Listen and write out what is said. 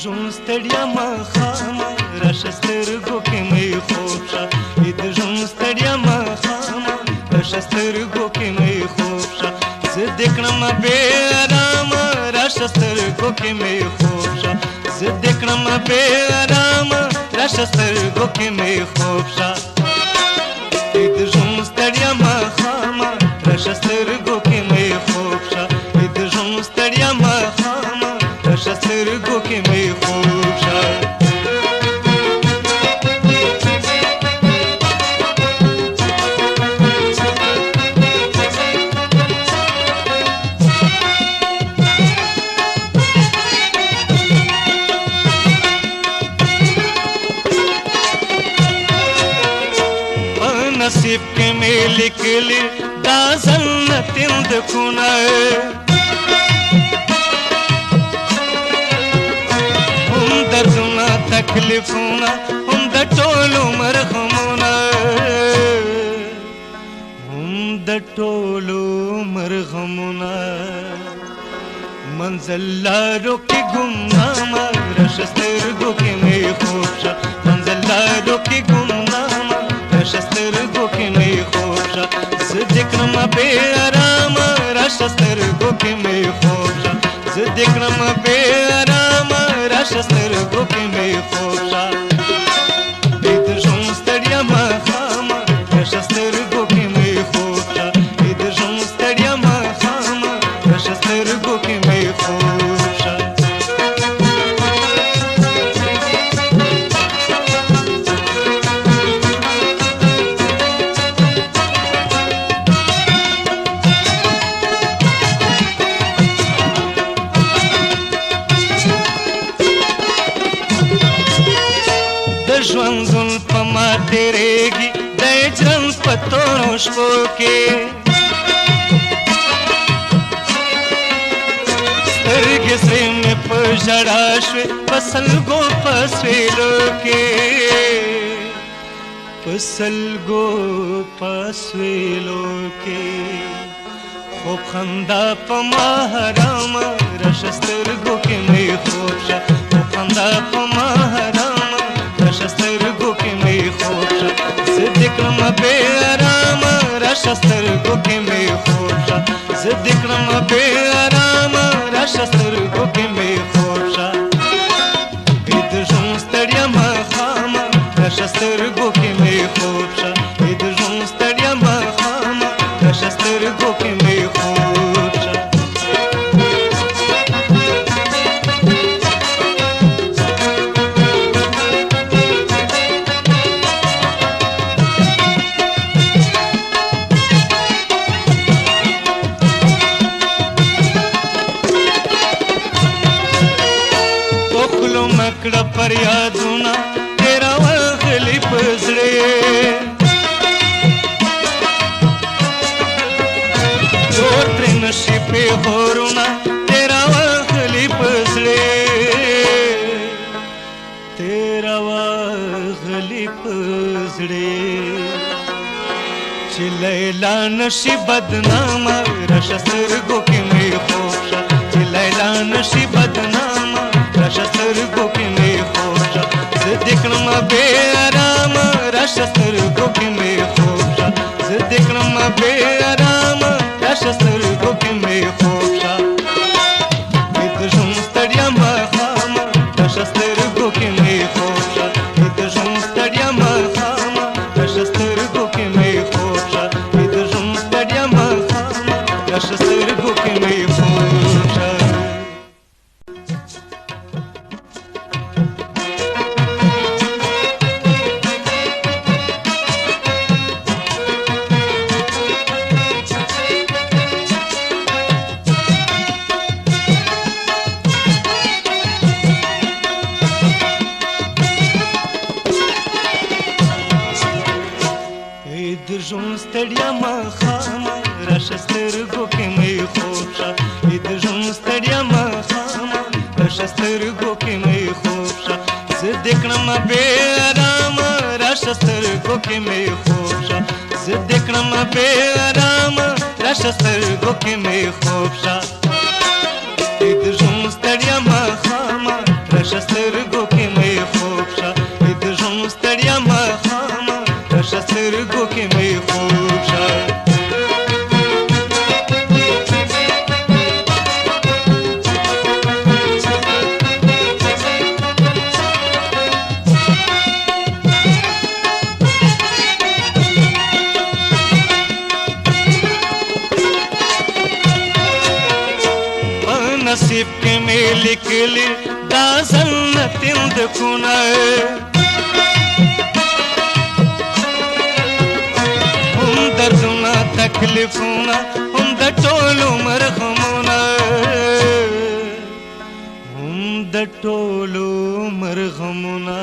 ژوند ستړیا ماښامه راشه سترګو کې مې خوب شه د ژوند ستړیا ماښامه راشه سترګو کې مې خوب شه زه دې کړمه بې ارامه راشه سترګو کې مې خوب شه زه دې کړمه بې ارامه راشه سترګو کې مې خوب شه د ژوند ستړیا ماښامه راشه سترګو کې مې خوب شه د ژوند ستړیا ماښامه راشه سترګو کې مې خوب شه नसीब के में लिखली दा जन्नतिंद खुना हम दर्दना तकलीफना हम द टोलो मरहमना हम द टोलो मरहमना मंजिल लारो की गुमनामा रशस्तर के में खूबशा मंजिल लारो की गुमनामा रशस्तर के में खूबशा ज़िक्रमा बे आरामा रशस्तर के में खूबशा ज़िक्रमा बे आरामा रशस्तर के में खूबशा इधर ज़ुम स्तड़िया माखामा रशस्तर के में खूबशा इधर ज़ुम स्तड़िया माखामा रशस्तर के में खूबशा ژوندون په ما تیریږي د هجران په تورو شپو کې سترګې سرې مې په ژړا شوې په سلګو په سویلو کې په سلګو په سویلو کې خوب خندا په ما حرامه راشه سترګو کې مې خوب شه خوب خندا په ما حرامه रशस्तर के में खोबशा ज़िक्रमा बे आरामा रशस्तर के में खोबशा ज़िक्रमा बे आरामा रशस्तर के में खोबशा इधर ज़ुम स्तड़िया माखामा रशस्तर के में खोबशा इधर ज़ुम स्तड़िया माखामा रशस्तर के में खोबशा मकड़ा पर यादुना तेरा वखली पसड़े जोर त्रे नशीबे होरुना तेरा वखली पसड़े तेरा वखली पसड़े चिलैला नशी बदनामा रशस्तर के में खोबशा चिलैला नशी बदनामा रशस्तर के में खोबशा ज़िक्रमा बे आरामा रशस्तर के में खोबशा ज़िक्रमा बे आरामा रशस्तर के में खोबशा इधर ज़ुम स्तड़िया माखामा रशस्तर के में खोबशा इधर ज़ुम स्तड़िया माखामा रशस्तर के में खोबशा इधर ज़ुम स्तड़िया माखामा रशस्तर के में खोबशा ژوند ستړیا ماښامه راشه سترګو کې مې خوب شه د ژوند ستړیا ماښامه راشه سترګو کې مې خوب شه زه دې کړمه بې ارامه راشه سترګو کې مې خوب شه زه دې کړمه بې ارامه راشه سترګو کې مې خوب شه د ژوند ستړیا ماښامه रशस्तरगो के मैं خوبشا اد ژوند ستړیا مخامه رشسترگو के मैं خوبشا नसीब के में लिखली दा जन्नतिन د कुना हम दर्दना तकलीफना हम د टोलो मरहमना हम د टोलो मरहमना